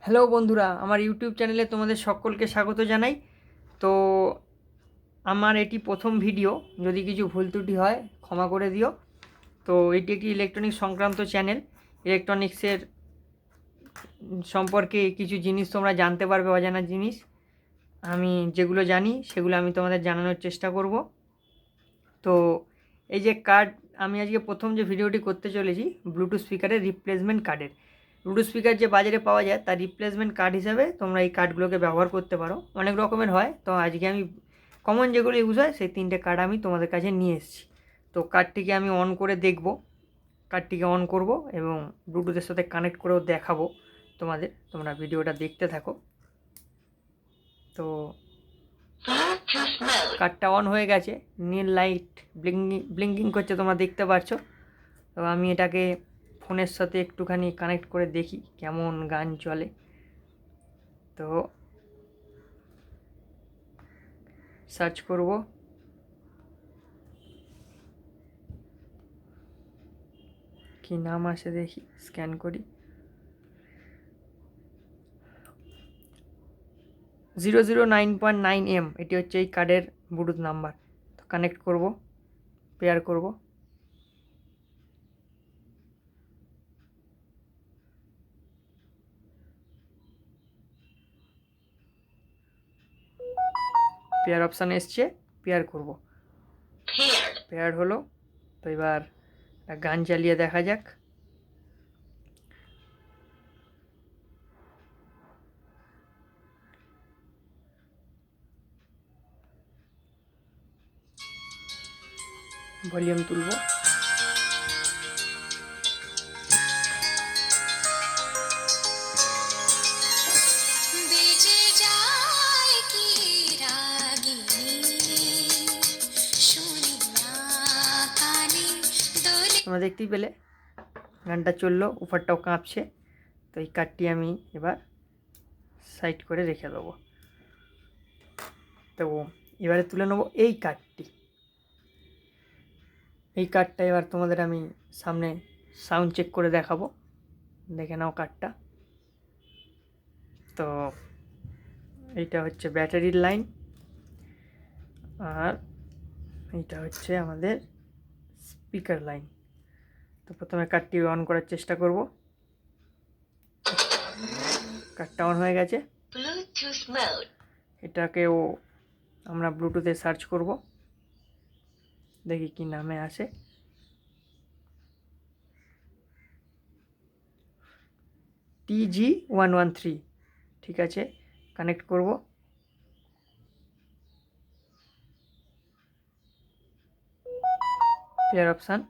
Hello বন্ধুরা, আমার YouTube চ্যানেলে তোমাদের সকলকে স্বাগত জানাই। তো আমার এটি প্রথম ভিডিও, যদি কিছু ভুল ত্রুটি হয় ক্ষমা করে দিও। তো এটি একটি ইলেকট্রনিক্স সংক্রান্ত চ্যানেল। ইলেকট্রনিক্সের সম্পর্কে কিছু জিনিস তোমরা জানতে পারবে, অজানা জিনিস। আমি যেগুলো জানি সেগুলো আমি তোমাদের জানানোর চেষ্টা করব। তো এই যে কার্ড, আমি আজকে প্রথম যে ভিডিওটি করতে চলেছি ব্লুটুথ স্পিকারের রিপ্লেসমেন্ট কার্ডের। ব্লুটুথ স্পিকার যে বাজারে পাওয়া যায় তার রিপ্লেসমেন্ট কার্ড হিসাবে তোমরা এই কার্ডগুলোকে ব্যবহার করতে পারো। অনেক রকমের হয়, তো আজকে আমি কমন যেগুলো ইউজ হয় সেই 3টে কার্ড আমি তোমাদের কাছে নিয়ে এসেছি। তো কার্ডটিকে আমি অন করে দেখব, কার্ডটিকে অন করব এবং ব্লুটুথের সাথে কানেক্ট করেও দেখাবো তোমাদের। তোমরা ভিডিওটা দেখতে থাকো। তো কার্ডটা অন হয়ে গেছে, নীল লাইট ব্লিঙ্কিং করছে, তোমরা দেখতে পাচ্ছ। তো আমি এটাকে ফোনের সাথে একটুখানি কানেক্ট করে দেখি কেমন গান চলে। তো সার্চ করব, কি নাম আসে দেখি, স্ক্যান করি। 009.9M এটি হচ্ছে এই কার্ডের ব্লুটুথ নাম্বার। তো কানেক্ট করব, পেয়ার করব। পেয়ার অপশান এসছে, পেয়ার করব। পেয়ার হলো। তো এবার গান চালিয়ে দেখা যাক। ভলিউম তুলব। তোমরা দেখতেই পেলে গানটা চললো, উপরটাও কাঁপছে। তো এই কার্ডটি আমি এবার সাইড করে রেখে দেবো। তো এবারে তুলে নেবো এই কার্ডটি। এই কার্ডটা এবার তোমাদের আমি সামনে সাউন্ড চেক করে দেখাবো, দেখে নাও কার্ডটা। তো এইটা হচ্ছে ব্যাটারির লাইন, আর এইটা হচ্ছে আমাদের স্পিকার লাইন। তো প্রথমে কার্ডটি অন করার চেষ্টা করব। কার্ডটা অন হয়ে গেছে। এটাকেও আমরা ব্লুটুথে সার্চ করব, দেখি কি নামে আসে। TG113, ঠিক আছে, কানেক্ট করব। পেয়ার অপশান,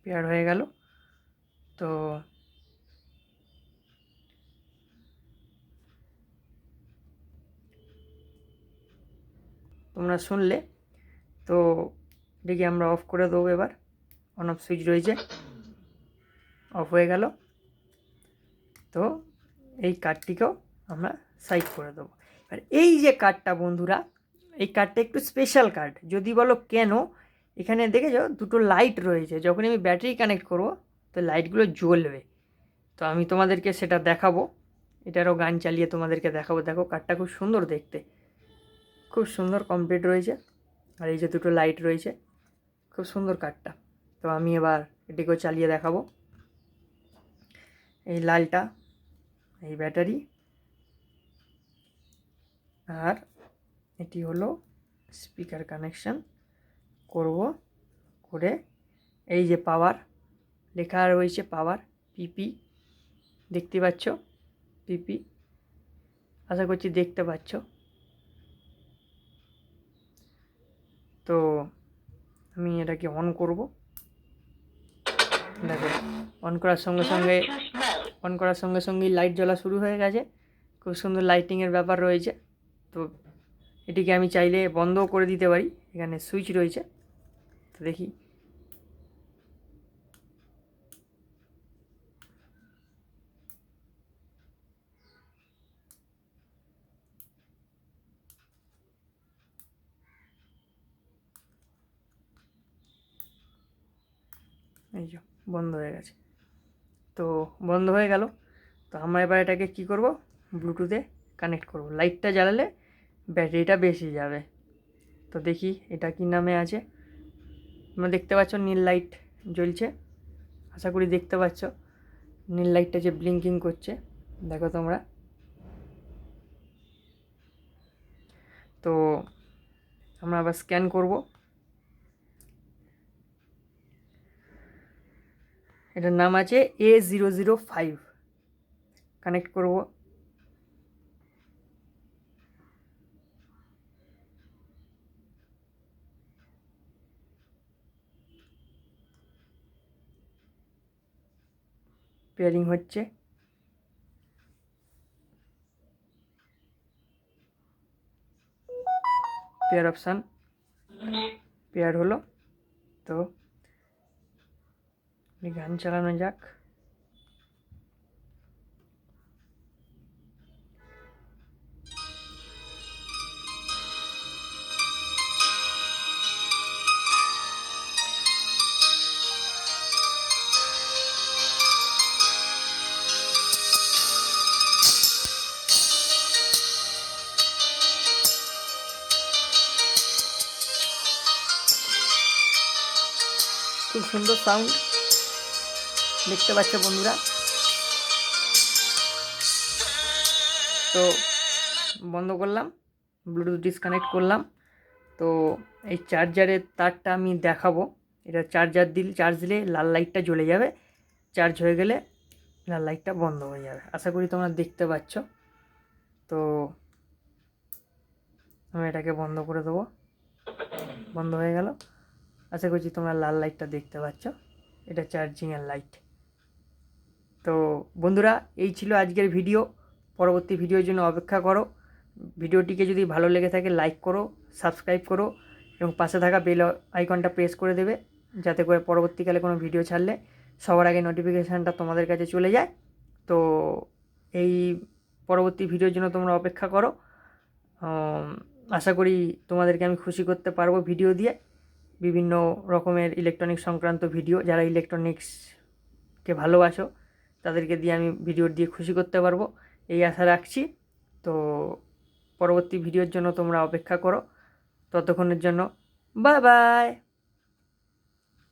পেয়ার হয়ে গেল। তো তোমরা শুনলে। তো এটিকে আমরা অফ করে দেবো এবার। অন অফ সুইচ রয়েছে, অফ হয়ে গেল। তো এই কার্ডটিকেও আমরা সাইড করে দেবো। এবার এই যে কার্ডটা বন্ধুরা, এই কার্ডটা একটু স্পেশাল কার্ড। যদি বলো কেন, এখানে দেখেছো দুটো লাইট রয়েছে, যখন আমি ব্যাটারি কানেক্ট করব তো লাইটগুলো জ্বলবে। তো আমি তোমাদেরকে সেটা দেখাবো, এটারও গান চালিয়ে তোমাদেরকে দেখাবো। দেখো কার্ডটা খুব সুন্দর দেখতে, খুব সুন্দর কমপ্লিট রয়েছে। আর এই যে দুটো লাইট রয়েছে, খুব সুন্দর কার্ডটা। তো আমি এবার এটিকেও চালিয়ে দেখাবো। এই লালটা এই ব্যাটারি, আর এটি হলো স্পিকার কানেকশান করব। করে এই যে পাওয়ার লেখা রয়েছে, পাওয়ার পিপি, দেখতে পাচ্ছ পিপি, আশা করছি দেখতে পাচ্ছ। তো আমি এটাকে অন করব। দেখো অন করার সঙ্গে সঙ্গে লাইট জ্বলা শুরু হয়ে গেছে। খুব সুন্দর লাইটিংয়ের ব্যাপার রয়েছে। তো এটিকে আমি চাইলে বন্ধও করে দিতে পারি, এখানে সুইচ রয়েছে। তো দেখি, এই যে বন্ধ হয়ে গেছে। তো বন্ধ হয়ে গেল। তো আমরা এবার এটাকে কী করব, ব্লুটুথে কানেক্ট করব। লাইটটা জ্বালালে ব্যাটারিটা বেশি যাবে। তো দেখি এটা কী নামে আছে। তোমরা দেখতে পাচ্ছ নীল লাইট জ্বলছে, আশা করি দেখতে পাচ্ছ নীল লাইটটা যে ব্লিঙ্কিং করছে, দেখো তোমরা। তো আমরা আবার স্ক্যান করব। এটার নাম আছে A005। কানেক্ট করব। পেয়ারিং হচ্ছে। পেয়ার অপশান পেয়ার হলো। তো গান চালানো যাক। খুব সুন্দর সাউন্ড দেখতে পাচ্ছ বন্ধুরা। তো বন্ধ করলাম, ব্লুটুথ ডিসকানেক্ট করলাম। তো এই চার্জারের তারটা আমি দেখাবো। এটা চার্জ দিলে লাল লাইটটা জ্বলে যাবে, চার্জ হয়ে গেলে লাল লাইটটা বন্ধ হয়ে যাবে। আশা করি তোমরা দেখতে পাচ্ছ। তো আমি এটাকে বন্ধ করে দেবো। বন্ধ হয়ে গেল। আশা করছি তোমরা লাল লাইটটা দেখতে পাচ্ছ, এটা চার্জিংয়ের লাইট। তো বন্ধুরা, এই ছিল আজকের ভিডিও। পরবর্তী ভিডিওর জন্য অপেক্ষা করো। ভিডিওটিকে যদি ভালো লেগে থাকে লাইক করো, সাবস্ক্রাইব করো এবং পাশে থাকা বেল আইকনটা প্রেস করে দেবে, যাতে করে পরবর্তীকালে কোনো ভিডিও ছাড়লে সবার আগে নোটিফিকেশানটা তোমাদের কাছে চলে যায়। তো এই পরবর্তী ভিডিওর জন্য তোমরা অপেক্ষা করো। আশা করি তোমাদেরকে আমি খুশি করতে পারবো ভিডিও দিয়ে, বিভিন্ন রকমের ইলেকট্রনিক্স সংক্রান্ত ভিডিও। যারা ইলেকট্রনিক্সকে ভালোবাসো তাদেরকে দিয়ে আমি ভিডিও দিয়ে খুশি করতে পারবো, এই আশা রাখছি। তো পরবর্তী ভিডিওর জন্য তোমরা অপেক্ষা করো। ততক্ষণের জন্য বাই বাই।